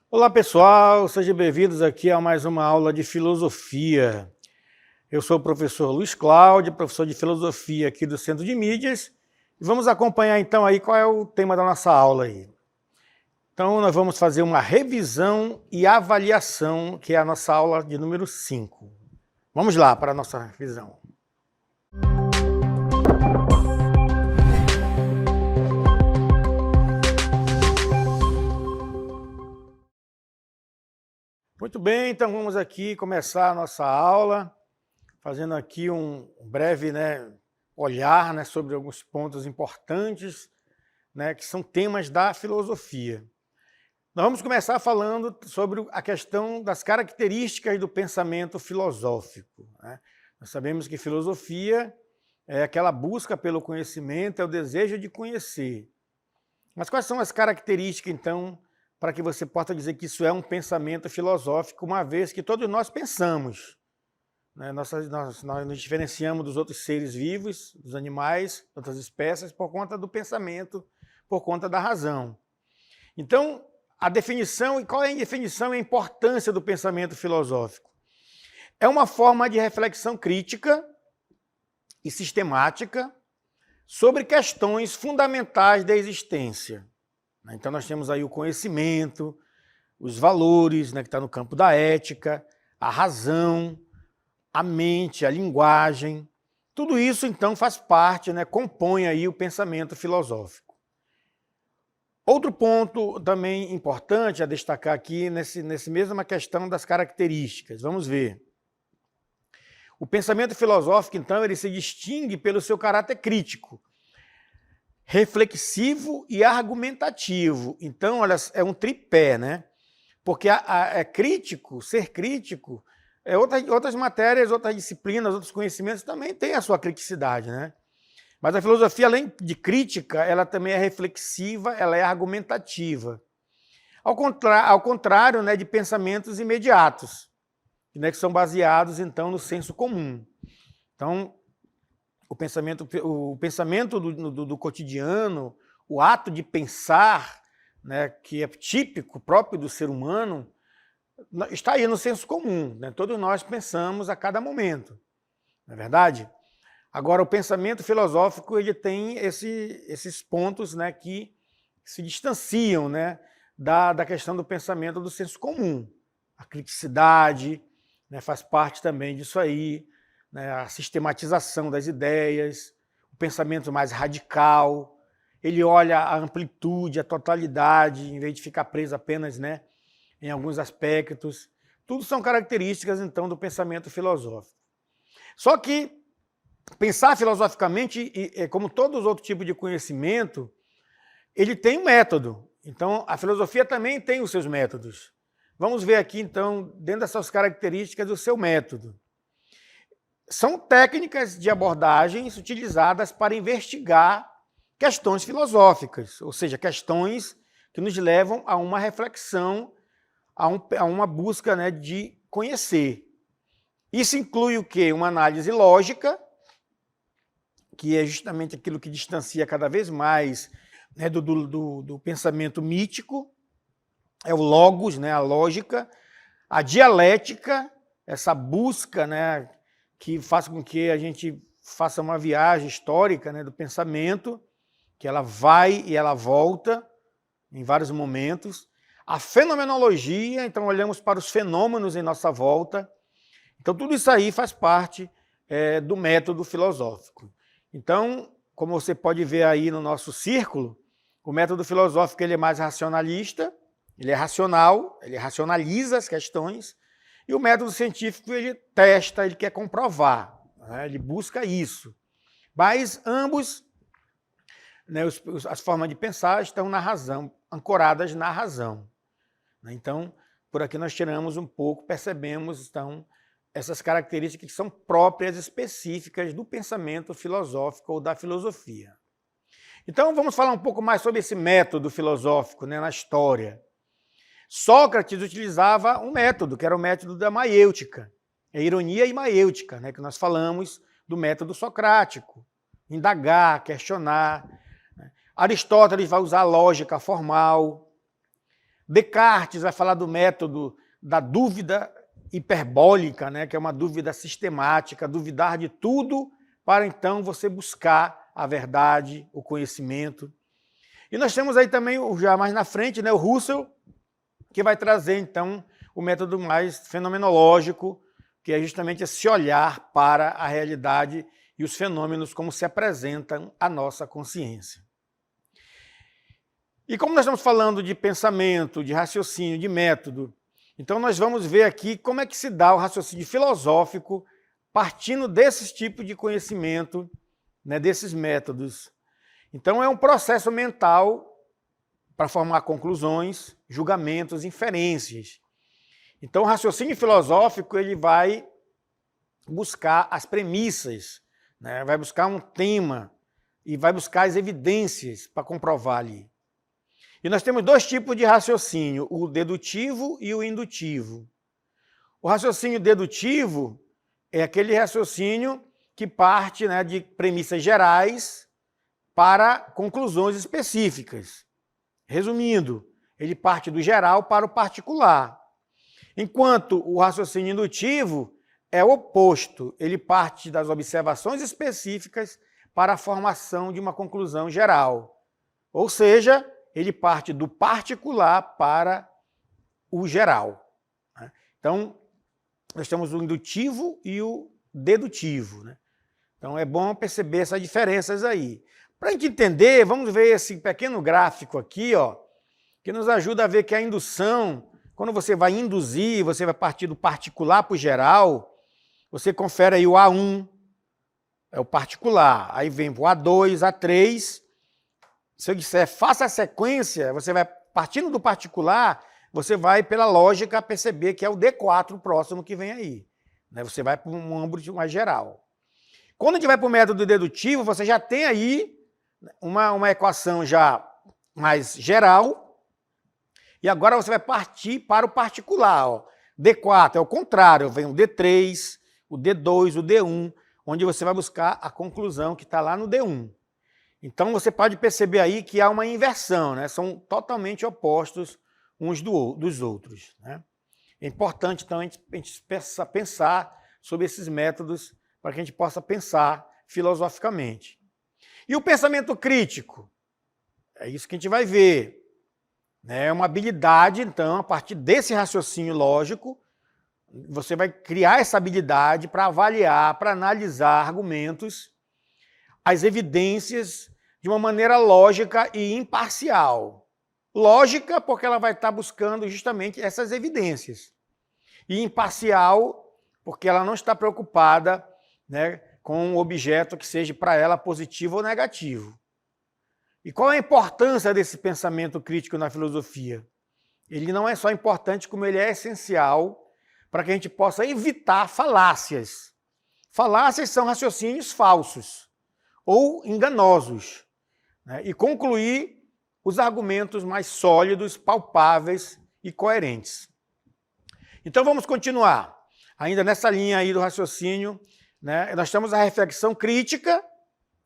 Olá pessoal, sejam bem-vindos aqui a mais uma aula de filosofia. Eu sou o professor Luiz Cláudio, professor de filosofia aqui do Centro de Mídias, e vamos acompanhar então aí qual é o tema da nossa aula aí. Então nós vamos fazer uma revisão e avaliação, que é a nossa aula de número 5. Vamos lá para a nossa revisão. Muito bem, então vamos aqui começar a nossa aula, fazendo aqui um breve olhar sobre alguns pontos importantes, que são temas da filosofia. Nós vamos começar falando sobre a questão das características do pensamento filosófico. Nós sabemos que filosofia é aquela busca pelo conhecimento, é o desejo de conhecer. Mas quais são as características, então, para que você possa dizer que isso é um pensamento filosófico, uma vez que todos nós pensamos? Nós nos diferenciamos dos outros seres vivos, dos animais, outras espécies, por conta do pensamento, por conta da razão. Então, a definição, e qual é a definição e a importância do pensamento filosófico? É uma forma de reflexão crítica e sistemática sobre questões fundamentais da existência. Então nós temos aí o conhecimento, os valores, que está no campo da ética, a razão, a mente, a linguagem. Tudo isso então faz parte, compõe aí o pensamento filosófico. Outro ponto também importante a destacar aqui nesse mesma questão das características. Vamos ver. O pensamento filosófico, então, ele se distingue pelo seu caráter crítico, reflexivo e argumentativo. Então, olha, é um tripé, Porque é crítico, ser crítico, outras matérias, outras disciplinas, outros conhecimentos também têm a sua criticidade, Mas a filosofia, além de crítica, ela também é reflexiva, ela é argumentativa. Ao contrário, de pensamentos imediatos, que são baseados, então, no senso comum. Então, o pensamento do cotidiano, o ato de pensar, que é típico, próprio do ser humano, está aí no senso comum. Todos nós pensamos a cada momento, não é verdade? Agora, o pensamento filosófico ele tem esses pontos que se distanciam da questão do pensamento do senso comum. A criticidade faz parte também disso aí, a sistematização das ideias, o pensamento mais radical, ele olha a amplitude, a totalidade, em vez de ficar preso apenas em alguns aspectos. Tudo são características, então, do pensamento filosófico. Só que pensar filosoficamente, como todos os outros tipos de conhecimento, ele tem um método. Então, a filosofia também tem os seus métodos. Vamos ver aqui, então, dentro dessas características, o seu método. São técnicas de abordagens utilizadas para investigar questões filosóficas, ou seja, questões que nos levam a uma reflexão, a uma busca de conhecer. Isso inclui o quê? Uma análise lógica, que é justamente aquilo que distancia cada vez mais do pensamento mítico, é o logos, a lógica, a dialética, essa busca que faz com que a gente faça uma viagem histórica do pensamento, que ela vai e ela volta em vários momentos. A fenomenologia, então olhamos para os fenômenos em nossa volta. Então tudo isso aí faz parte do método filosófico. Então, como você pode ver aí no nosso círculo, o método filosófico ele é mais racionalista, ele é racional, ele racionaliza as questões, e o método científico ele testa, ele quer comprovar, ele busca isso. Mas ambos, as formas de pensar estão na razão, ancoradas na razão. Então, por aqui nós tiramos um pouco, percebemos, então, essas características que são próprias, específicas do pensamento filosófico ou da filosofia. Então, vamos falar um pouco mais sobre esse método filosófico na história. Sócrates utilizava um método, que era o método da maiêutica, a ironia e maiêutica, que nós falamos do método socrático, indagar, questionar. Aristóteles vai usar a lógica formal. Descartes vai falar do método da dúvida hiperbólica, né, que é uma dúvida sistemática, duvidar de tudo para então você buscar a verdade, o conhecimento. E nós temos aí também, já mais na frente, né, o Russell, que vai trazer então o método mais fenomenológico, que é justamente esse olhar para a realidade e os fenômenos como se apresentam à nossa consciência. E como nós estamos falando de pensamento, de raciocínio, de método, então nós vamos ver aqui como é que se dá o raciocínio filosófico partindo desses tipos de conhecimento, né, desses métodos. Então é um processo mental para formar conclusões, julgamentos, inferências. Então o raciocínio filosófico ele vai buscar as premissas, né, vai buscar um tema e vai buscar as evidências para comprovar ali. E nós temos dois tipos de raciocínio, o dedutivo e o indutivo. O raciocínio dedutivo é aquele raciocínio que parte, né, de premissas gerais para conclusões específicas. Resumindo, ele parte do geral para o particular. Enquanto o raciocínio indutivo é o oposto, ele parte das observações específicas para a formação de uma conclusão geral. Ou seja, ele parte do particular para o geral. Então, nós temos o indutivo e o dedutivo. Então, é bom perceber essas diferenças aí. Para a gente entender, vamos ver esse pequeno gráfico aqui, ó, que nos ajuda a ver que a indução, quando você vai induzir, você vai partir do particular para o geral, você confere aí o A1, é o particular, aí vem o A2, A3. Se eu disser faça a sequência, você vai partindo do particular, você vai pela lógica perceber que é o D4 próximo que vem aí. Você vai para um âmbito mais geral. Quando a gente vai para o método dedutivo, você já tem aí uma equação já mais geral, e agora você vai partir para o particular. Ó. D4 é o contrário, vem o D3, o D2, o D1, onde você vai buscar a conclusão que está lá no D1. Então você pode perceber aí que há uma inversão, né? São totalmente opostos uns dos outros. Né? É importante então a gente pensar sobre esses métodos para que a gente possa pensar filosoficamente. E o pensamento crítico? É isso que a gente vai ver. É uma habilidade, então, a partir desse raciocínio lógico, você vai criar essa habilidade para avaliar, para analisar argumentos, as evidências de uma maneira lógica e imparcial. Lógica, porque ela vai estar buscando justamente essas evidências. E imparcial, porque ela não está preocupada, né, com um objeto que seja para ela positivo ou negativo. E qual é a importância desse pensamento crítico na filosofia? Ele não é só importante, como ele é essencial para que a gente possa evitar falácias. Falácias são raciocínios falsos ou enganosos, né, e concluir os argumentos mais sólidos, palpáveis e coerentes. Então vamos continuar. Ainda nessa linha aí do raciocínio, né, nós temos a reflexão crítica,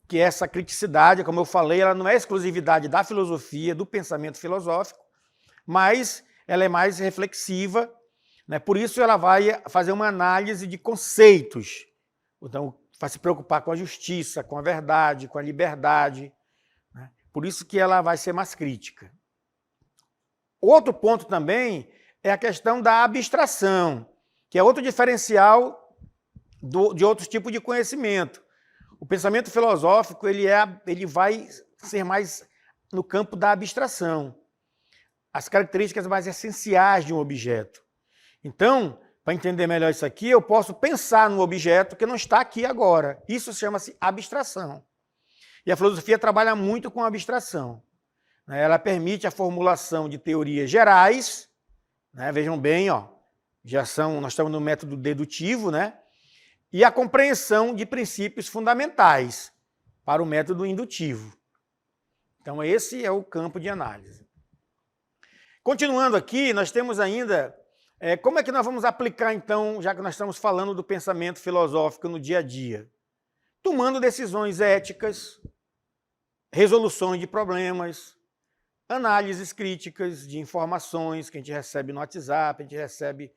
que é essa criticidade, como eu falei, ela não é exclusividade da filosofia, do pensamento filosófico, mas ela é mais reflexiva, né, por isso ela vai fazer uma análise de conceitos. Então, vai se preocupar com a justiça, com a verdade, com a liberdade. Né? Por isso que ela vai ser mais crítica. Outro ponto também é a questão da abstração, que é outro diferencial de outros tipos de conhecimento. O pensamento filosófico ele vai ser mais no campo da abstração, as características mais essenciais de um objeto. Então, para entender melhor isso aqui, eu posso pensar no objeto que não está aqui agora. Isso chama-se abstração. E a filosofia trabalha muito com a abstração. Ela permite a formulação de teorias gerais, né? Vejam bem, ó, nós estamos no método dedutivo, né? E a compreensão de princípios fundamentais para o método indutivo. Então, esse é o campo de análise. Continuando aqui, nós temos ainda como é que nós vamos aplicar, então, já que nós estamos falando do pensamento filosófico no dia a dia? Tomando decisões éticas, resoluções de problemas, análises críticas de informações que a gente recebe no WhatsApp, a gente recebe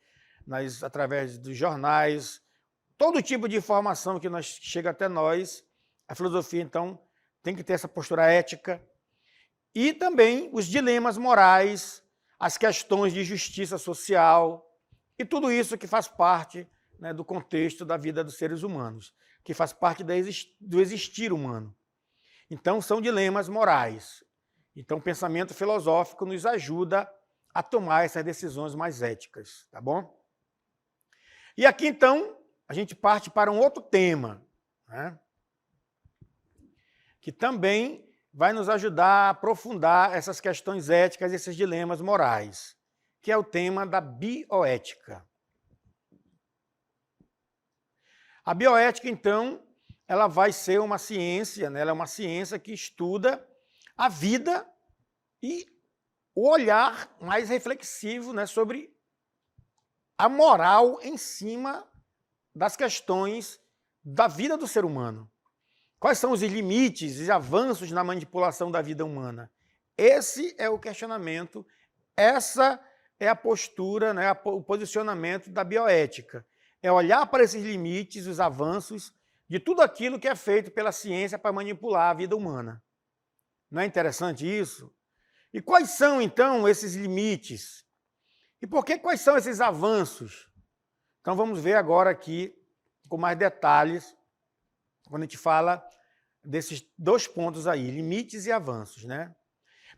através dos jornais, todo tipo de informação que chega até nós, a filosofia, então, tem que ter essa postura ética e também os dilemas morais, as questões de justiça social e tudo isso que faz parte, né, do contexto da vida dos seres humanos, que faz parte do existir humano. Então, são dilemas morais. Então, o pensamento filosófico nos ajuda a tomar essas decisões mais éticas, tá bom? E aqui, então, a gente parte para um outro tema, né, que também vai nos ajudar a aprofundar essas questões éticas, esses dilemas morais, que é o tema da bioética. A bioética, então, ela vai ser uma ciência, né? Ela é uma ciência que estuda a vida e o olhar mais reflexivo, né, sobre a moral em cima das questões da vida do ser humano. Quais são os limites e avanços na manipulação da vida humana? Esse é o questionamento, essa é a postura, né, o posicionamento da bioética. É olhar para esses limites, os avanços de tudo aquilo que é feito pela ciência para manipular a vida humana. Não é interessante isso? E quais são, então, esses limites? E quais são esses avanços? Então vamos ver agora aqui com mais detalhes, quando a gente fala desses dois pontos aí, limites e avanços, né?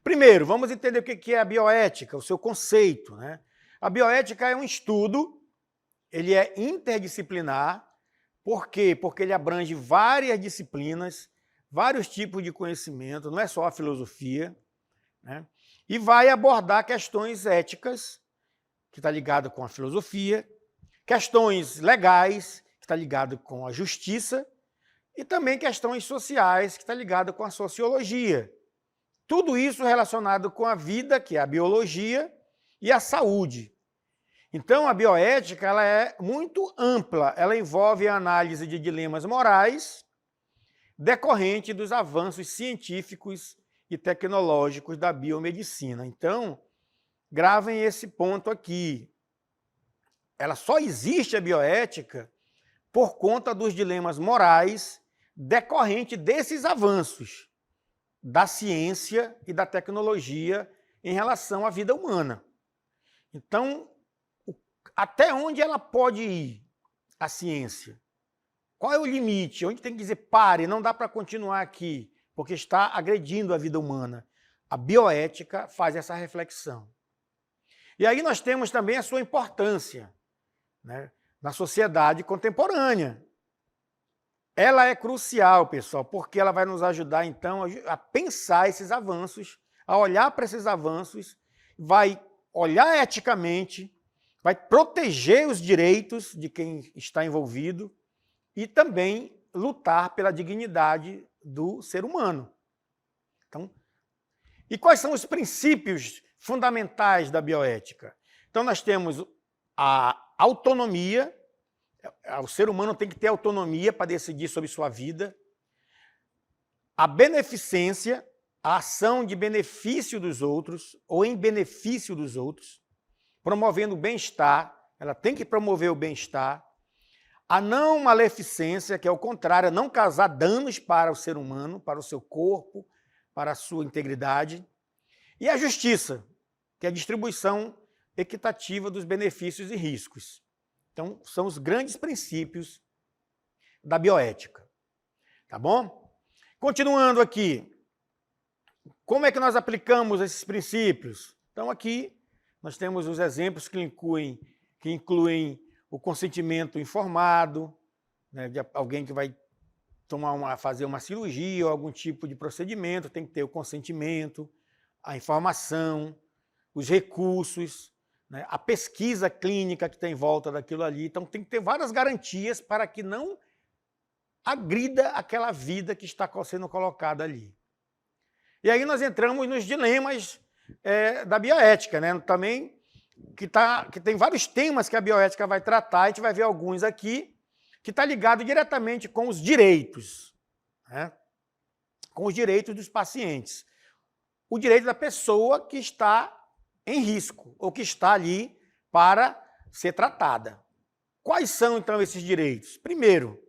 Primeiro, vamos entender o que é a bioética, o seu conceito, né? A bioética é um estudo, ele é interdisciplinar. Por quê? Porque ele abrange várias disciplinas, vários tipos de conhecimento, não é só a filosofia, né? E vai abordar questões éticas, que está ligado com a filosofia, questões legais, que está ligado com a justiça, e também questões sociais, que está ligado com a sociologia. Tudo isso relacionado com a vida, que é a biologia, e a saúde. Então, a bioética ela é muito ampla, ela envolve a análise de dilemas morais decorrente dos avanços científicos e tecnológicos da biomedicina. Então, gravem esse ponto aqui. Ela só existe, a bioética, por conta dos dilemas morais decorrente desses avanços da ciência e da tecnologia em relação à vida humana. Então, até onde ela pode ir, a ciência? Qual é o limite? Onde tem que dizer, pare, não dá para continuar aqui, porque está agredindo a vida humana. A bioética faz essa reflexão. E aí nós temos também a sua importância, né, na sociedade contemporânea. Ela é crucial, pessoal, porque ela vai nos ajudar, então, a pensar esses avanços, a olhar para esses avanços, vai olhar eticamente, vai proteger os direitos de quem está envolvido e também lutar pela dignidade do ser humano. Então, e quais são os princípios fundamentais da bioética? Então, nós temos a autonomia, o ser humano tem que ter autonomia para decidir sobre sua vida, a beneficência, a ação de benefício dos outros ou em benefício dos outros, promovendo o bem-estar, ela tem que promover o bem-estar, a não maleficência, que é o contrário, não causar danos para o ser humano, para o seu corpo, para a sua integridade, e a justiça, que é a distribuição equitativa dos benefícios e riscos. Então, são os grandes princípios da bioética. Tá bom? Continuando aqui, como é que nós aplicamos esses princípios? Então, aqui nós temos os exemplos que incluem o consentimento informado, né, de alguém que vai fazer uma cirurgia ou algum tipo de procedimento, tem que ter o consentimento, a informação, os recursos, né, a pesquisa clínica que tem em volta daquilo ali. Então, tem que ter várias garantias para que não agrida aquela vida que está sendo colocada ali. E aí nós entramos nos dilemas da bioética, né? Também que tem vários temas que a bioética vai tratar, a gente vai ver alguns aqui, que está ligado diretamente com os direitos, né? Com os direitos dos pacientes. o direito da pessoa que está em risco ou que está ali para ser tratada. Quais são, então, esses direitos? Primeiro,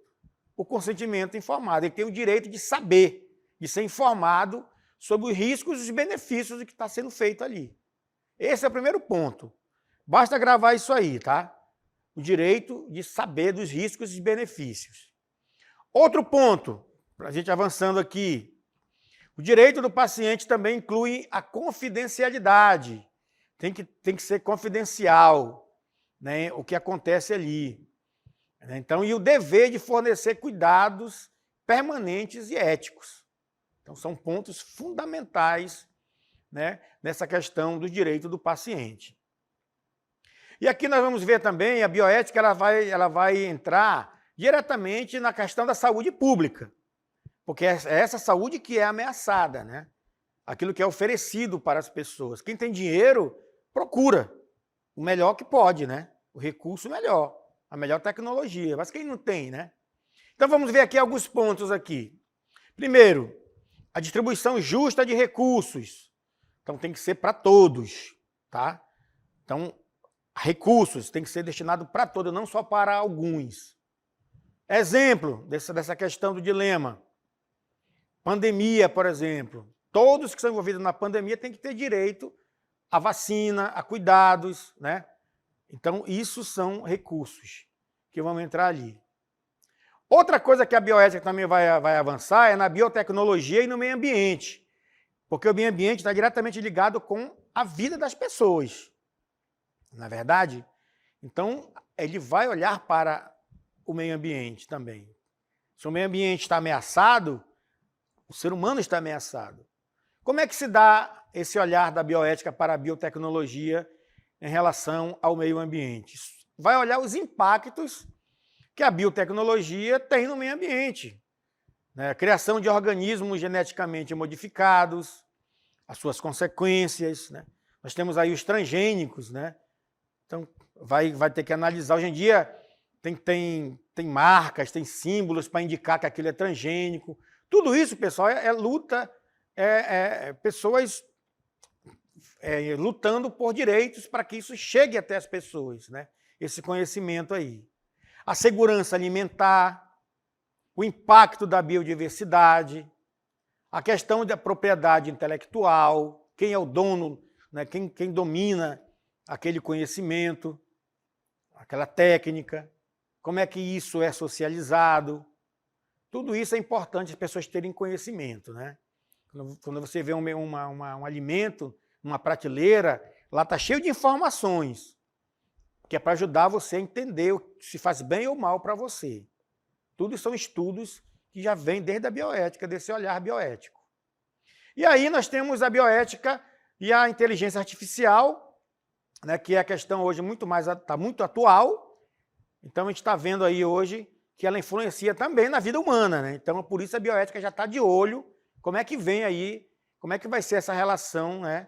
o consentimento informado. Ele tem o direito de saber, de ser informado sobre os riscos e os benefícios do que está sendo feito ali. Esse é o primeiro ponto. Basta gravar isso aí, tá? O direito de saber dos riscos e benefícios. Outro ponto, para a gente avançando aqui, o direito do paciente também inclui a confidencialidade. Tem que ser confidencial, né, o que acontece ali. Então, e o dever de fornecer cuidados permanentes e éticos. Então, são pontos fundamentais, né, nessa questão do direito do paciente. E aqui nós vamos ver também, a bioética ela vai entrar diretamente na questão da saúde pública, porque é essa saúde que é ameaçada, né? Aquilo que é oferecido para as pessoas. Quem tem dinheiro, procura o melhor que pode, né? O recurso melhor, a melhor tecnologia, mas quem não tem, né? Então vamos ver aqui alguns pontos aqui. Primeiro, a distribuição justa de recursos. Então tem que ser para todos, tá? Então, recursos tem que ser destinado para todos, não só para alguns. Exemplo dessa questão do dilema. Pandemia, por exemplo. Todos que são envolvidos na pandemia têm que ter direito à vacina, a cuidados, né? Então, isso são recursos que vão entrar ali. Outra coisa que a bioética também vai avançar é na biotecnologia e no meio ambiente. Porque o meio ambiente está diretamente ligado com a vida das pessoas. Na é verdade? Então, ele vai olhar para o meio ambiente também. Se o meio ambiente está ameaçado, o ser humano está ameaçado. Como é que se dá esse olhar da bioética para a biotecnologia em relação ao meio ambiente? Vai olhar os impactos que a biotecnologia tem no meio ambiente. Né? A criação de organismos geneticamente modificados, as suas consequências. Né? Nós temos aí os transgênicos, né? Então, vai ter que analisar. Hoje em dia, tem marcas, tem símbolos para indicar que aquilo é transgênico. Tudo isso, pessoal, é luta, pessoas lutando por direitos para que isso chegue até as pessoas, né? Esse conhecimento aí. A segurança alimentar, o impacto da biodiversidade, a questão da propriedade intelectual, quem é o dono, né? Quem domina aquele conhecimento, aquela técnica, como é que isso é socializado. Tudo isso é importante as pessoas terem conhecimento, né? Quando você vê um alimento, uma prateleira, lá está cheio de informações, que é para ajudar você a entender se faz bem ou mal para você. Tudo são estudos que já vêm desde a bioética, desse olhar bioético. E aí nós temos a bioética e a inteligência artificial, né, que é a questão hoje está muito atual. Então a gente está vendo aí hoje que ela influencia também na vida humana, né? Então por isso a bioética já está de olho como é que vem aí, como é que vai ser essa relação, né,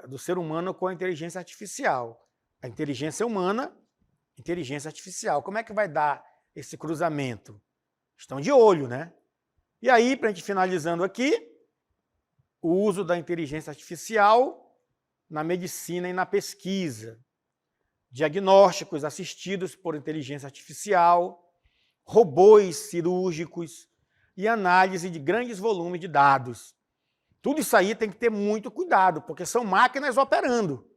do ser humano com a inteligência artificial. A inteligência humana, inteligência artificial. Como é que vai dar esse cruzamento? Estão de olho, né? E aí, para a gente finalizando aqui, o uso da inteligência artificial na medicina e na pesquisa, diagnósticos assistidos por inteligência artificial, robôs cirúrgicos e análise de grandes volumes de dados. Tudo isso aí tem que ter muito cuidado, porque são máquinas operando,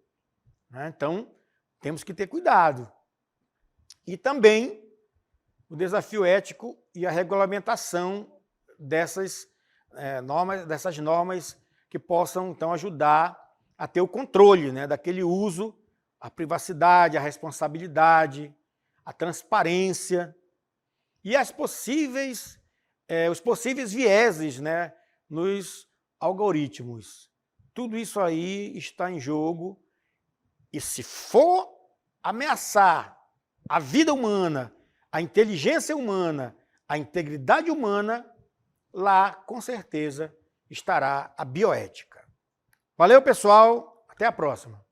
né? Então, temos que ter cuidado. E também o desafio ético e a regulamentação dessas normas que possam, então, ajudar a ter o controle, né, daquele uso, a privacidade, a responsabilidade, a transparência e os possíveis vieses, né, nos algoritmos. Tudo isso aí está em jogo e se for ameaçar a vida humana, a inteligência humana, a integridade humana, lá com certeza estará a bioética. Valeu, pessoal. Até a próxima.